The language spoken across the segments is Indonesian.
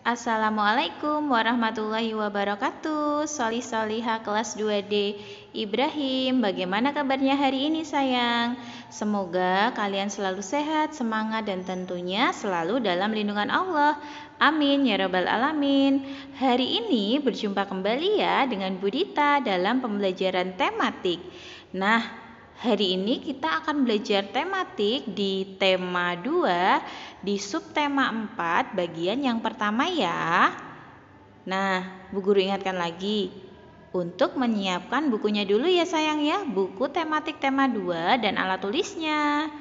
Assalamualaikum warahmatullahi wabarakatuh. Solih Solihah kelas 2D Ibrahim. Bagaimana kabarnya hari ini sayang? Semoga kalian selalu sehat, semangat dan tentunya selalu dalam lindungan Allah. Amin ya rabbal alamin. Hari ini berjumpa kembali ya dengan Budita dalam pembelajaran tematik. Nah, hari ini kita akan belajar tematik di tema 2 di subtema 4 bagian yang pertama ya. Nah, Bu Guru ingatkan lagi untuk menyiapkan bukunya dulu ya sayang ya, buku tematik tema 2 dan alat tulisnya.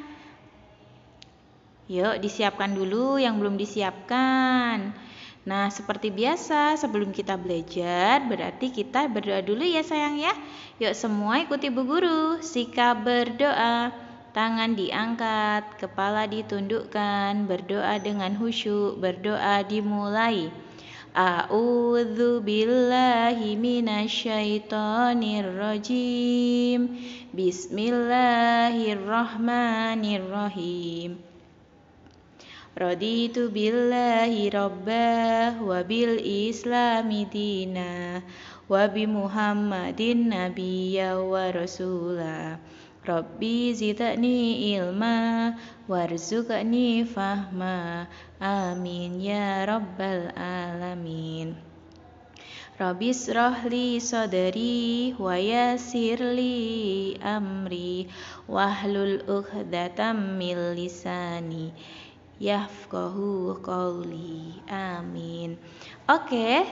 Yuk disiapkan dulu yang belum disiapkan. Nah, seperti biasa sebelum kita belajar berarti kita berdoa dulu ya sayang ya. Yuk semua ikuti Bu Guru. Sikap berdoa, tangan diangkat, kepala ditundukkan, berdoa dengan khusyuk, berdoa dimulai. A'udzu billahi minasyaitonir rajim. Bismillahirrahmanirrahim. Raditu billahi rabbah wa bil islami dina wa bi muhammadin nabiyya wa rasulah. Rabbi zidni ilma warzuqni fahma. Amin ya rabbal alamin. Rabbi shrahli sadri wa yassirli amri wahlul 'uqdatam min lisani yafqahu qawli. Amin. Oke,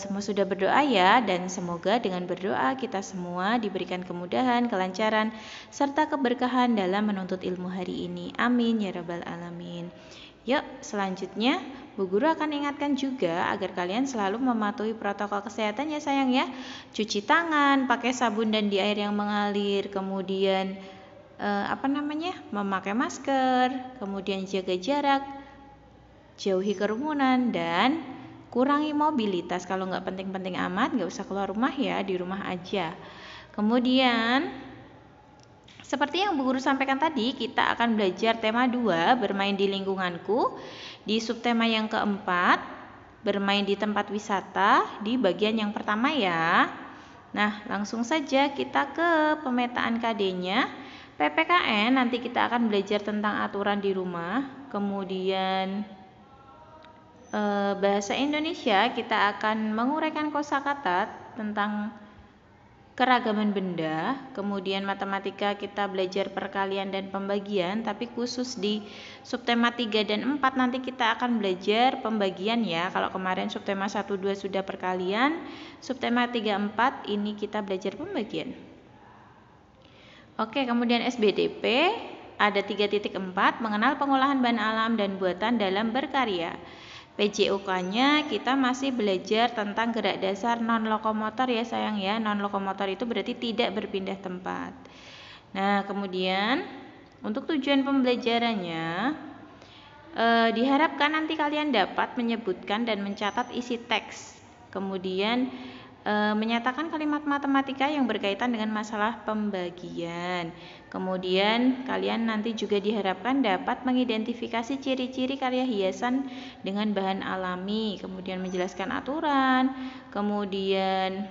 semua sudah berdoa ya, dan semoga dengan berdoa kita semua diberikan kemudahan, kelancaran, serta keberkahan dalam menuntut ilmu hari ini. Amin ya rabbal alamin. Yuk, selanjutnya Bu Guru akan ingatkan juga agar kalian selalu mematuhi protokol kesehatan ya sayang ya. Cuci tangan, pakai sabun dan di air yang mengalir, kemudian memakai masker, kemudian jaga jarak, jauhi kerumunan, dan kurangi mobilitas. Kalau nggak penting-penting amat, nggak usah keluar rumah ya, di rumah aja. Kemudian, seperti yang Bu Guru sampaikan tadi, kita akan belajar tema 2, bermain di lingkunganku. Di subtema yang keempat, bermain di tempat wisata, di bagian yang pertama ya. Nah, langsung saja kita ke pemetaan KD-nya. PPKN nanti kita akan belajar tentang aturan di rumah, kemudian bahasa Indonesia kita akan menguraikan kosakata tentang keragaman benda, kemudian matematika kita belajar perkalian dan pembagian, tapi khusus di subtema 3 dan 4 nanti kita akan belajar pembagian ya. Kalau kemarin subtema 1 2 sudah perkalian, subtema 3 4 ini kita belajar pembagian. Oke, kemudian SBDP ada 3.4 mengenal pengolahan bahan alam dan buatan dalam berkarya. PJOK-nya kita masih belajar tentang gerak dasar non-lokomotor ya sayang ya. Non-lokomotor itu berarti tidak berpindah tempat. Nah, kemudian untuk tujuan pembelajarannya diharapkan nanti kalian dapat menyebutkan dan mencatat isi teks. Kemudian menyatakan kalimat matematika yang berkaitan dengan masalah pembagian. Kemudian kalian nanti juga diharapkan dapat mengidentifikasi ciri-ciri karya hiasan dengan bahan alami, kemudian menjelaskan aturan, kemudian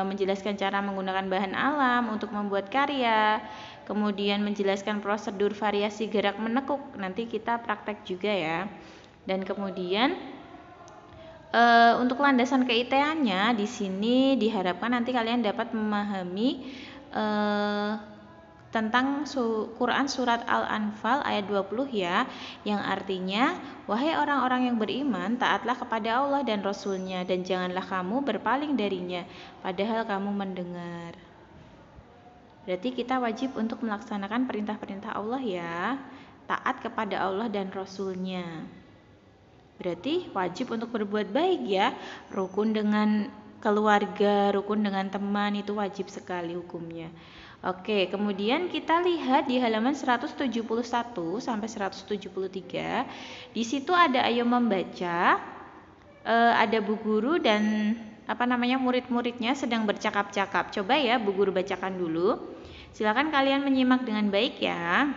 menjelaskan cara menggunakan bahan alam untuk membuat karya, kemudian menjelaskan prosedur variasi gerak menekuk. Nanti kita praktek juga ya. Dan kemudian untuk landasan keIT-nya di sini diharapkan nanti kalian dapat memahami tentang Quran surat Al-Anfal ayat 20 ya, yang artinya wahai orang-orang yang beriman, taatlah kepada Allah dan Rasul-Nya dan janganlah kamu berpaling darinya padahal kamu mendengar. Berarti kita wajib untuk melaksanakan perintah-perintah Allah ya, taat kepada Allah dan Rasul-Nya. Berarti wajib untuk berbuat baik ya, rukun dengan keluarga, rukun dengan teman itu wajib sekali hukumnya. Oke, kemudian kita lihat di halaman 171 sampai 173. Di situ ada ayo membaca, ada Bu Guru dan murid-muridnya sedang bercakap-cakap. Coba ya Bu Guru bacakan dulu. Silakan kalian menyimak dengan baik ya.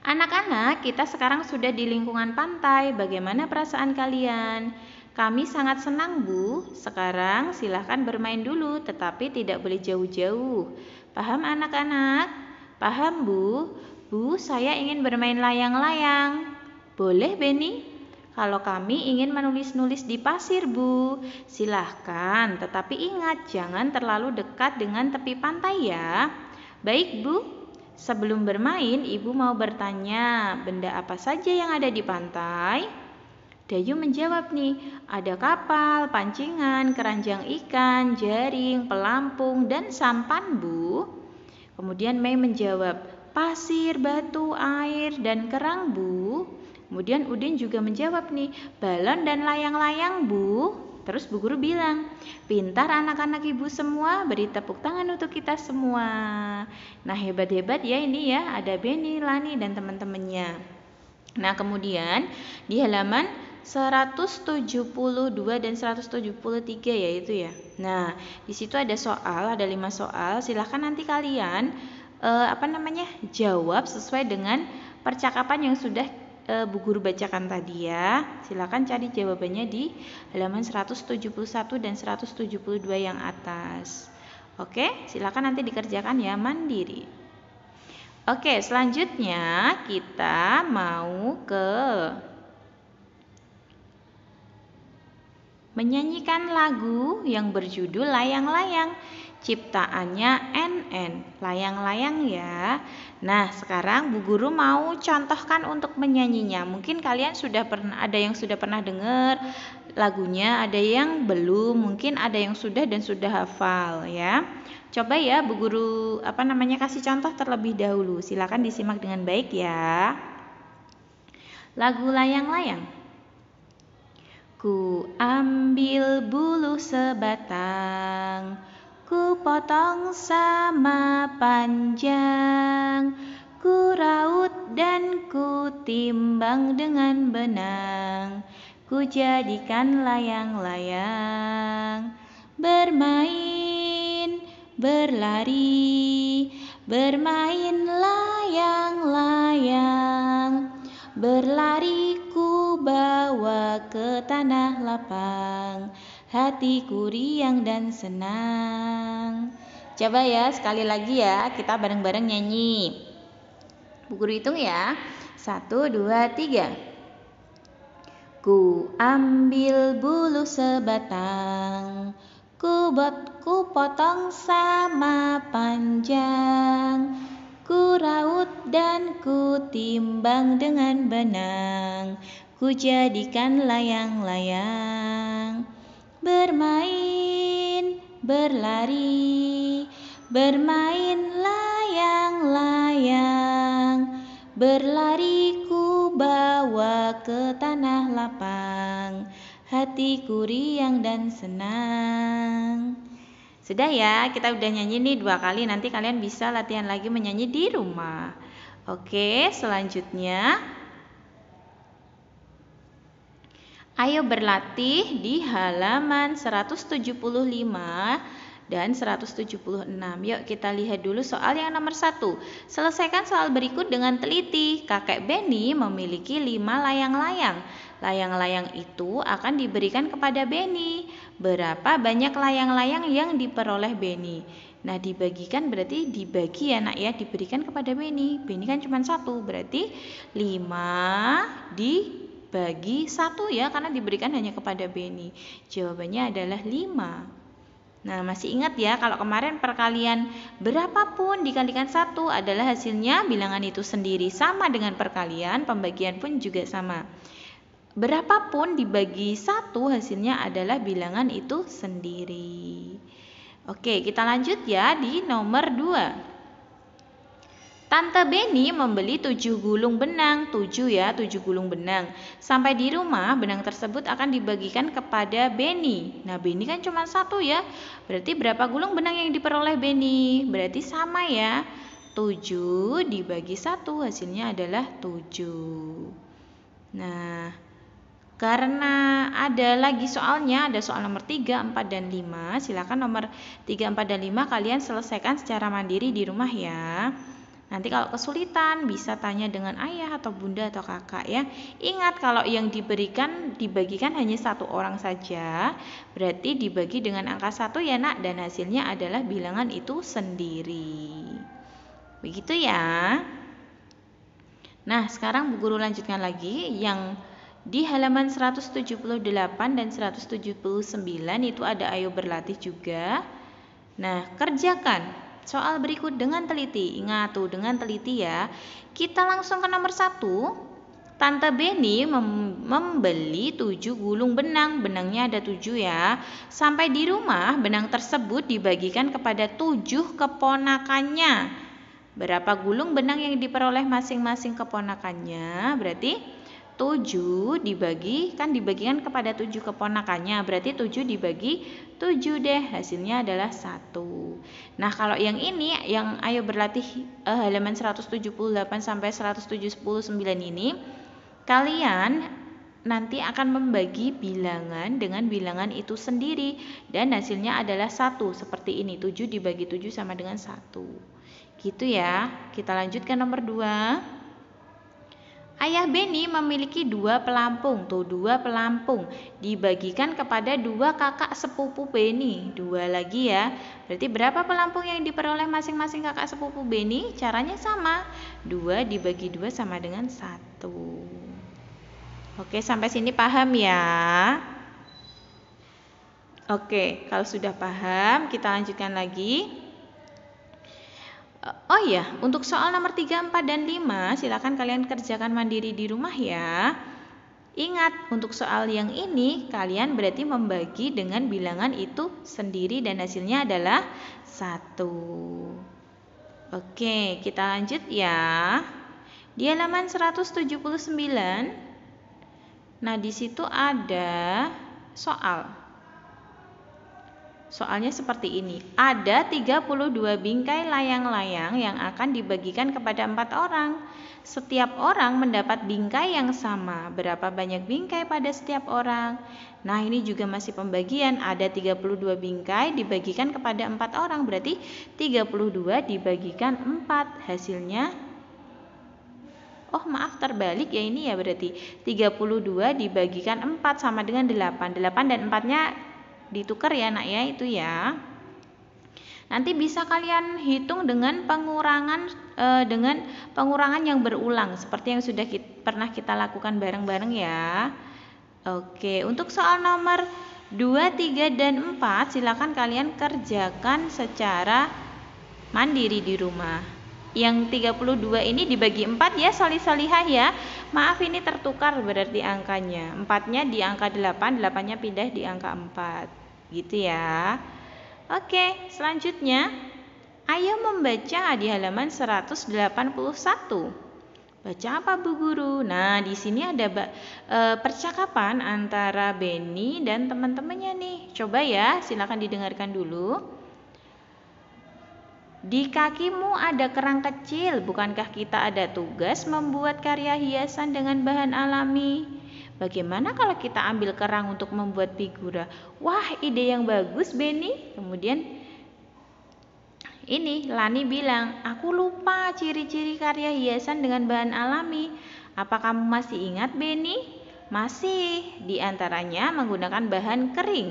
Anak-anak, kita sekarang sudah di lingkungan pantai. Bagaimana perasaan kalian? Kami sangat senang, Bu. Sekarang silahkan bermain dulu, tetapi tidak boleh jauh-jauh. Paham anak-anak? Paham, Bu? Bu, saya ingin bermain layang-layang. Boleh, Beni? Kalau kami ingin menulis-nulis di pasir, Bu. Silahkan, tetapi ingat jangan terlalu dekat dengan tepi pantai ya. Baik, Bu. Sebelum bermain, Ibu mau bertanya, benda apa saja yang ada di pantai? Dayu menjawab nih, ada kapal, pancingan, keranjang ikan, jaring, pelampung, dan sampan, Bu. Kemudian Mei menjawab, pasir, batu, air, dan kerang, Bu. Kemudian Udin juga menjawab nih, balon dan layang-layang, Bu. Terus Bu Guru bilang, pintar anak-anak Ibu semua, beri tepuk tangan untuk kita semua. Nah, hebat-hebat ya ini ya, ada Beni, Lani, dan teman-temannya. Nah, kemudian di halaman 172 dan 173 ya itu ya. Nah, di situ ada soal, ada 5 soal. Silahkan nanti kalian jawab sesuai dengan percakapan yang sudah Bu Guru bacakan tadi ya. Silakan cari jawabannya di halaman 171 dan 172 yang atas. Oke, silakan nanti dikerjakan ya mandiri. Oke, selanjutnya kita mau ke menyanyikan lagu yang berjudul Layang-Layang. Ciptaannya NN, layang-layang ya. Nah, sekarang Bu Guru mau contohkan untuk menyanyinya. Mungkin kalian ada yang sudah pernah dengar lagunya, ada yang belum, mungkin ada yang sudah dan sudah hafal ya. Coba ya Bu Guru kasih contoh terlebih dahulu. Silakan disimak dengan baik ya. Lagu Layang-Layang. Ku ambil bulu sebatang, ku potong sama panjang, ku raut dan ku timbang dengan benang, ku jadikan layang-layang. Bermain, berlari, bermain layang-layang, berlari ku bawa ke tanah lapang, hatiku riang dan senang. Coba ya sekali lagi ya, kita bareng-bareng nyanyi. Bu Guru hitung ya. 1, 2, 3. Ku ambil bulu sebatang, ku potong sama panjang, ku raut dan ku timbang dengan benang, ku jadikan layang-layang. Bermain, berlari, bermain layang-layang, berlari ku bawa ke tanah lapang, hatiku riang dan senang. Sudah ya, kita udah nyanyi nih 2 kali, nanti kalian bisa latihan lagi menyanyi di rumah. Oke, selanjutnya ayo berlatih di halaman 175 dan 176. Yuk kita lihat dulu soal yang nomor 1. Selesaikan soal berikut dengan teliti. Kakek Beni memiliki 5 layang-layang. Layang-layang itu akan diberikan kepada Beni. Berapa banyak layang-layang yang diperoleh Beni? Nah, dibagikan berarti dibagi ya nak ya, diberikan kepada Beni. Beni kan cuma 1, berarti 5 dibagi 1 ya, karena diberikan hanya kepada Beni. Jawabannya adalah 5. Nah, masih ingat ya kalau kemarin perkalian berapapun dikalikan 1 adalah hasilnya bilangan itu sendiri, sama dengan perkalian, pembagian pun juga sama. Berapapun dibagi 1 hasilnya adalah bilangan itu sendiri. Oke, kita lanjut ya di nomor 2. Tante Beni membeli 7 gulung benang, 7 gulung benang. Sampai di rumah, benang tersebut akan dibagikan kepada Beni. Nah, Beni kan cuma 1 ya. Berarti berapa gulung benang yang diperoleh Beni? Berarti sama ya. 7 dibagi 1 hasilnya adalah 7. Nah, karena ada lagi soalnya, ada soal nomor 3, 4, dan 5. Silakan nomor 3, 4, dan 5 kalian selesaikan secara mandiri di rumah ya. Nanti kalau kesulitan bisa tanya dengan ayah atau bunda atau kakak ya. Ingat kalau yang dibagikan hanya satu orang saja, berarti dibagi dengan angka 1 ya nak, dan hasilnya adalah bilangan itu sendiri. Begitu ya. Nah, sekarang Bu Guru lanjutkan lagi yang di halaman 178 dan 179 itu ada ayo berlatih juga. Nah, kerjakan soal berikut dengan teliti. Ingat tuh, dengan teliti ya. Kita langsung ke nomor 1. Tante Beni membeli 7 gulung benang. Benangnya ada 7 ya. Sampai di rumah, benang tersebut dibagikan kepada 7 keponakannya. Berapa gulung benang yang diperoleh masing-masing keponakannya? Berarti 7 dibagikan kepada 7 keponakannya. Berarti 7 dibagi 7 deh. Hasilnya adalah 1. Nah, kalau yang ini, yang ayo berlatih halaman 178 sampai 179 ini, kalian nanti akan membagi bilangan dengan bilangan itu sendiri. Dan hasilnya adalah 1. Seperti ini, 7 dibagi 7 sama dengan 1. Gitu ya. Kita lanjutkan nomor 2. Ayah Beni memiliki 2 pelampung. Tuh, 2 pelampung dibagikan kepada 2 kakak sepupu Beni. 2 lagi ya. Berarti berapa pelampung yang diperoleh masing-masing kakak sepupu Beni? Caranya sama. 2 dibagi 2 sama dengan 1. Oke, sampai sini paham ya? Oke, kalau sudah paham, kita lanjutkan lagi. Oh iya, untuk soal nomor 3, 4, dan 5 silakan kalian kerjakan mandiri di rumah ya. Ingat, untuk soal yang ini kalian berarti membagi dengan bilangan itu sendiri dan hasilnya adalah 1. Oke, kita lanjut ya. Di halaman 179. Nah, di situ ada soal. Soalnya seperti ini. Ada 32 bingkai layang-layang yang akan dibagikan kepada 4 orang. Setiap orang mendapat bingkai yang sama. Berapa banyak bingkai pada setiap orang? Nah, ini juga masih pembagian. Ada 32 bingkai dibagikan kepada 4 orang. Berarti 32 dibagikan 4. Hasilnya, oh maaf, terbalik ya ini ya, berarti 32 dibagikan 4 sama dengan 8. 8 dan 4-nya ditukar ya nak ya, itu ya. Nanti bisa kalian hitung dengan pengurangan yang berulang seperti yang sudah pernah kita lakukan bareng-bareng ya. Oke, untuk soal nomor 2, 3, dan 4 silakan kalian kerjakan secara mandiri di rumah. Yang 32 ini dibagi 4 ya, solih-solihah ya. Maaf, ini tertukar berarti angkanya. 4-nya di angka 8, 8-nya pindah di angka 4. Gitu ya. Oke, selanjutnya ayo membaca di halaman 181. Baca apa Bu Guru? Nah, di sini ada percakapan antara Beni dan teman-temannya nih. Coba ya, silakan didengarkan dulu. Di kakimu ada kerang kecil, bukankah kita ada tugas membuat karya hiasan dengan bahan alami? Bagaimana kalau kita ambil kerang untuk membuat figura? Wah, ide yang bagus, Beni. Kemudian ini Lani bilang, aku lupa ciri-ciri karya hiasan dengan bahan alami. Apa kamu masih ingat, Beni? Masih. Di antaranya menggunakan bahan kering.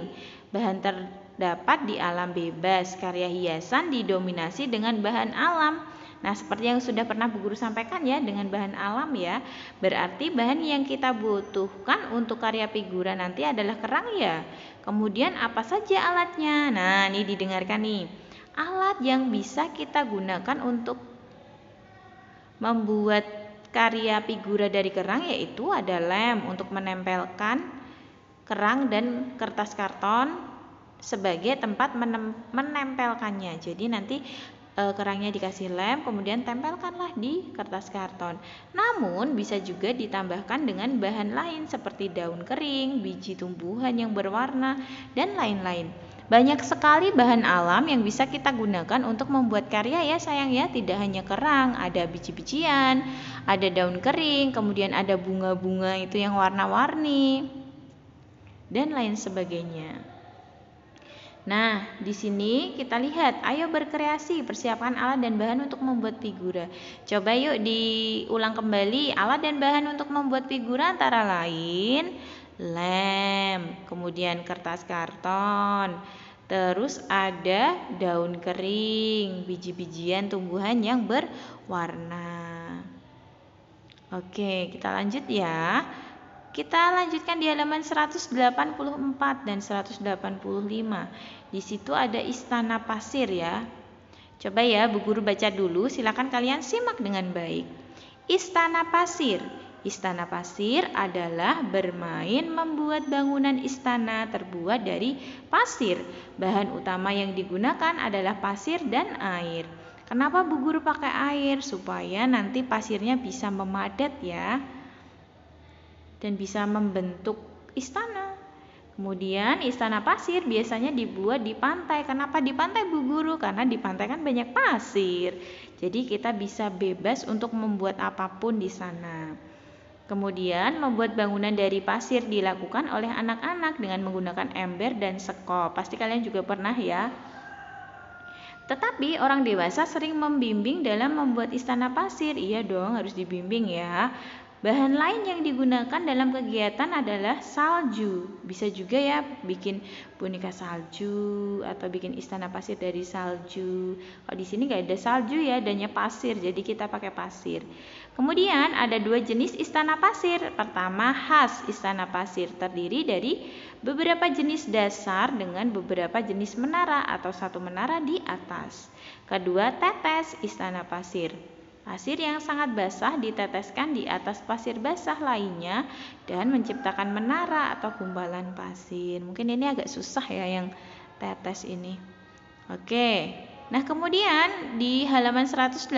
Bahan terdapat di alam bebas. Karya hiasan didominasi dengan bahan alam. Nah, seperti yang sudah pernah Bu Guru sampaikan ya, dengan bahan alam ya. Berarti bahan yang kita butuhkan untuk karya figura nanti adalah kerang ya. Kemudian apa saja alatnya? Nah, ini didengarkan nih. Alat yang bisa kita gunakan untuk membuat karya figura dari kerang yaitu ada lem untuk menempelkan kerang dan kertas karton sebagai tempat menempelkannya. Jadi nanti kerangnya dikasih lem, kemudian tempelkanlah di kertas karton. Namun bisa juga ditambahkan dengan bahan lain seperti daun kering, biji tumbuhan yang berwarna, dan lain-lain. Banyak sekali bahan alam yang bisa kita gunakan untuk membuat karya ya sayang ya. Tidak hanya kerang, ada biji-bijian, ada daun kering, kemudian ada bunga-bunga itu yang warna-warni, dan lain sebagainya. Nah, di sini kita lihat, ayo berkreasi, persiapkan alat dan bahan untuk membuat figura. Coba yuk diulang kembali, alat dan bahan untuk membuat figura antara lain lem, kemudian kertas karton, terus ada daun kering, biji-bijian tumbuhan yang berwarna. Oke, kita lanjut ya. Kita lanjutkan di halaman 184 dan 185. Di situ ada istana pasir ya. Coba ya Bu Guru baca dulu, silakan kalian simak dengan baik. Istana pasir. Istana pasir adalah bermain membuat bangunan istana terbuat dari pasir. Bahan utama yang digunakan adalah pasir dan air. Kenapa Bu Guru pakai air? Supaya nanti pasirnya bisa memadat ya, dan bisa membentuk istana. Kemudian istana pasir biasanya dibuat di pantai. Kenapa di pantai Bu Guru? Karena di pantai kan banyak pasir. Jadi kita bisa bebas untuk membuat apapun di sana. Kemudian membuat bangunan dari pasir dilakukan oleh anak-anak dengan menggunakan ember dan sekop. Pasti kalian juga pernah ya. Tetapi orang dewasa sering membimbing dalam membuat istana pasir. Iya dong, harus dibimbing ya. Bahan lain yang digunakan dalam kegiatan adalah salju. Bisa juga ya bikin boneka salju atau bikin istana pasir dari salju. Kalau di sini nggak ada salju ya, adanya pasir, jadi kita pakai pasir. Kemudian ada dua jenis istana pasir. Pertama, khas istana pasir terdiri dari beberapa jenis dasar dengan beberapa jenis menara atau satu menara di atas. Kedua, tetes istana pasir. Pasir yang sangat basah diteteskan di atas pasir basah lainnya dan menciptakan menara atau gumpalan pasir. Mungkin ini agak susah ya yang tetes ini. Oke. Nah, kemudian di halaman 185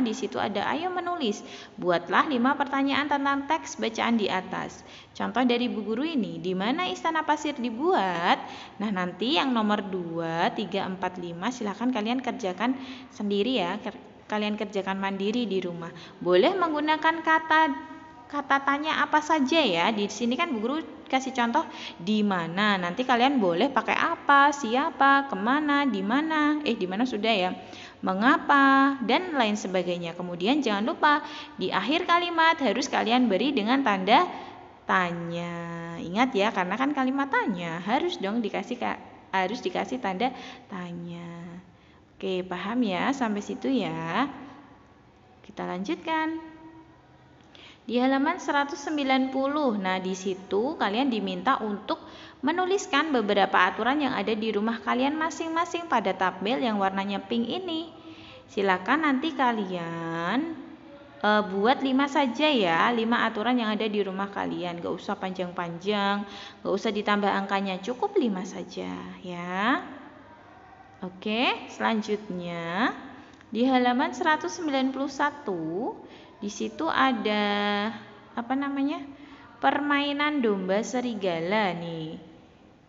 di situ ada ayo menulis. Buatlah 5 pertanyaan tentang teks bacaan di atas. Contoh dari Bu Guru ini, di mana istana pasir dibuat? Nah, nanti yang nomor 2, 3, 4, 5 silakan kalian kerjakan sendiri ya. Kalian kerjakan mandiri di rumah. Boleh menggunakan kata tanya apa saja ya. Di sini kan Bu Guru kasih contoh di mana. Nanti kalian boleh pakai apa, siapa, kemana, di mana. Di mana sudah ya. Mengapa dan lain sebagainya. Kemudian jangan lupa di akhir kalimat harus kalian beri dengan tanda tanya. Ingat ya, karena kan kalimat tanya harus dong dikasih tanda tanya. Oke, paham ya sampai situ ya. Kita lanjutkan. Di halaman 190. Nah, di situ kalian diminta untuk menuliskan beberapa aturan yang ada di rumah kalian masing-masing pada tabel yang warnanya pink ini. Silakan nanti kalian buat 5 saja ya, 5 aturan yang ada di rumah kalian. Gak usah panjang-panjang, gak usah ditambah angkanya, cukup 5 saja ya. Oke, selanjutnya di halaman 191 di situ ada permainan domba serigala nih.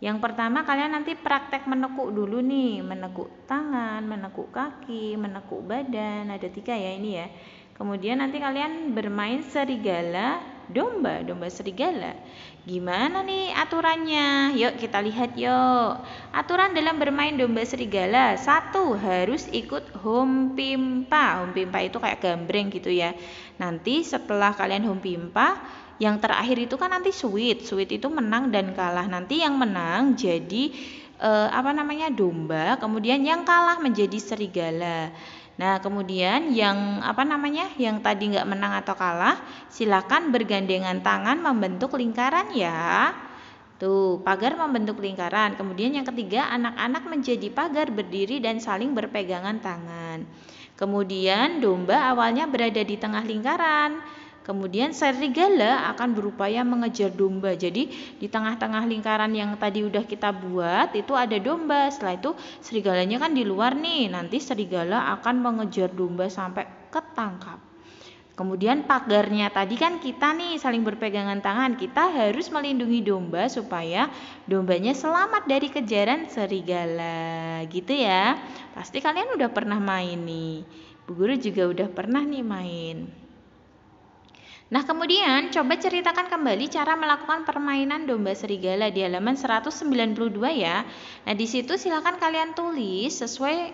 Yang pertama kalian nanti praktek menekuk dulu nih, menekuk tangan, menekuk kaki, menekuk badan, ada 3 ya ini ya. Kemudian nanti kalian bermain serigala, domba serigala. Gimana nih aturannya? Yuk kita lihat yuk. Aturan dalam bermain domba serigala. 1, harus ikut humpimpa. Humpimpa itu kayak gambreng gitu ya. Nanti setelah kalian humpimpa, yang terakhir itu kan nanti sweet. Sweet itu menang dan kalah. Nanti yang menang jadi domba, kemudian yang kalah menjadi serigala. Nah, kemudian yang tadi nggak menang atau kalah, silakan bergandengan tangan membentuk lingkaran ya. Tuh, pagar membentuk lingkaran. Kemudian yang ketiga, anak-anak menjadi pagar berdiri dan saling berpegangan tangan. Kemudian domba awalnya berada di tengah lingkaran. Kemudian serigala akan berupaya mengejar domba. Jadi di tengah-tengah lingkaran yang tadi udah kita buat itu ada domba. Setelah itu serigalanya kan di luar nih. Nanti serigala akan mengejar domba sampai ketangkap. Kemudian pagarnya tadi kan kita nih saling berpegangan tangan. Kita harus melindungi domba supaya dombanya selamat dari kejaran serigala. Gitu ya. Pasti kalian udah pernah main nih. Bu Guru juga udah pernah nih main. Nah, kemudian coba ceritakan kembali cara melakukan permainan domba serigala di halaman 192 ya. Nah, di situ silakan kalian tulis sesuai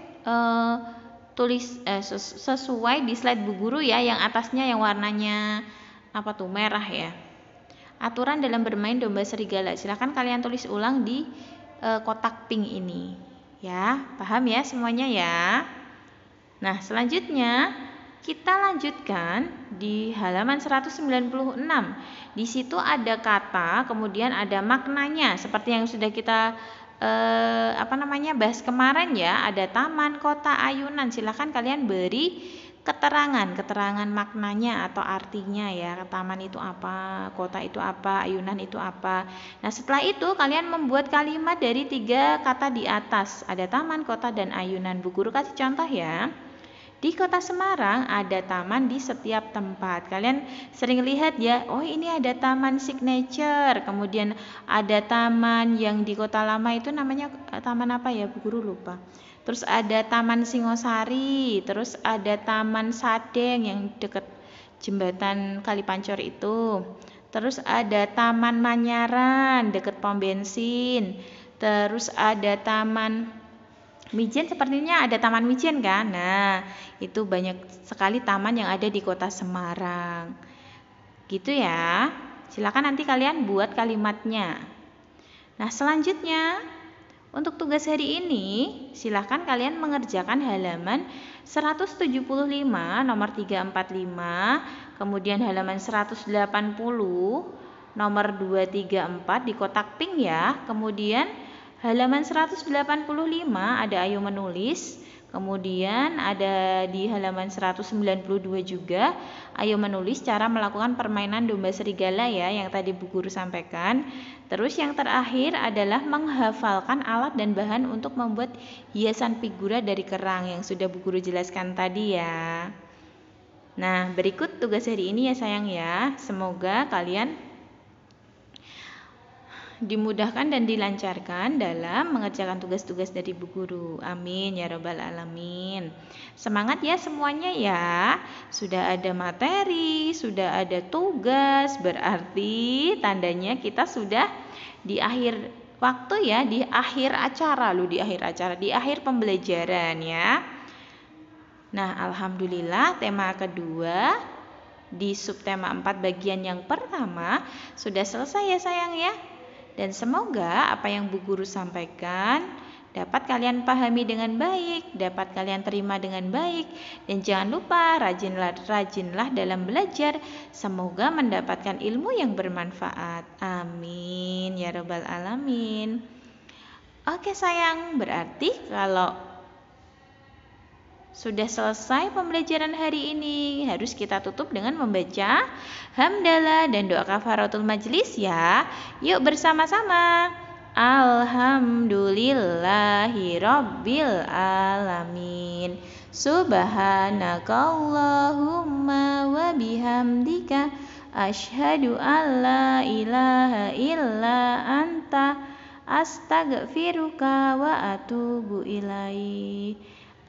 di slide Bu Guru ya, yang atasnya yang warnanya apa tuh? Merah ya. Aturan dalam bermain domba serigala. Silakan kalian tulis ulang di kotak pink ini. Ya, paham ya semuanya ya? Nah, selanjutnya kita lanjutkan di halaman 196. Di situ ada kata, kemudian ada maknanya seperti yang sudah kita bahas kemarin ya. Ada taman, kota, ayunan. Silakan kalian beri keterangan maknanya atau artinya ya. Taman itu apa, kota itu apa, ayunan itu apa. Nah, setelah itu kalian membuat kalimat dari 3 kata di atas. Ada taman, kota, dan ayunan. Bu Guru kasih contoh ya. Di Kota Semarang ada taman di setiap tempat. Kalian sering lihat ya, oh ini ada taman signature. Kemudian ada taman yang di Kota Lama itu namanya taman apa ya, Bu Guru lupa. Terus ada taman Singosari, terus ada taman Sadeng yang dekat jembatan Kalipancor itu. Terus ada taman Manyaran dekat pom bensin. Terus ada taman Mijen, sepertinya ada Taman Mijen kan? Nah, itu banyak sekali taman yang ada di Kota Semarang. Gitu ya. Silakan nanti kalian buat kalimatnya. Nah, selanjutnya untuk tugas hari ini, silakan kalian mengerjakan halaman 175 nomor 345, kemudian halaman 180 nomor 234 di kotak pink ya. Kemudian halaman 185 ada ayo menulis. Kemudian ada di halaman 192 juga ayo menulis cara melakukan permainan domba serigala ya, yang tadi Bu Guru sampaikan. Terus yang terakhir adalah menghafalkan alat dan bahan untuk membuat hiasan figura dari kerang yang sudah Bu Guru jelaskan tadi ya. Nah, berikut tugas hari ini ya sayang ya. Semoga kalian dimudahkan dan dilancarkan dalam mengerjakan tugas-tugas dari Bu Guru. Amin ya robbal alamin. Semangat ya semuanya ya. Sudah ada materi, sudah ada tugas, berarti tandanya kita sudah di akhir waktu ya, di akhir acara loh, di akhir pembelajaran ya. Nah, alhamdulillah tema kedua di subtema 4 bagian yang pertama sudah selesai ya sayang ya. Dan semoga apa yang Bu Guru sampaikan dapat kalian pahami dengan baik, dapat kalian terima dengan baik. Dan jangan lupa rajinlah dalam belajar. Semoga mendapatkan ilmu yang bermanfaat. Amin ya robbal alamin. Oke sayang, berarti kalau sudah selesai pembelajaran hari ini, harus kita tutup dengan membaca hamdalah dan doa kafaratul majlis ya. Yuk bersama-sama. Alhamdulillahi rabbil alamin. Subhanakallahumma wa bihamdika asyhadu an la ilaha illa anta astaghfiruka wa atubu ilaih.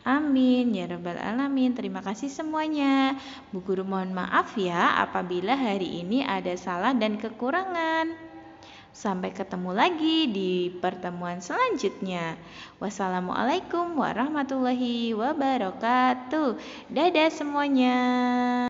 Amin ya rabbal alamin. Terima kasih semuanya. Bu Guru mohon maaf ya apabila hari ini ada salah dan kekurangan. Sampai ketemu lagi di pertemuan selanjutnya. Wassalamualaikum warahmatullahi wabarakatuh. Dadah semuanya.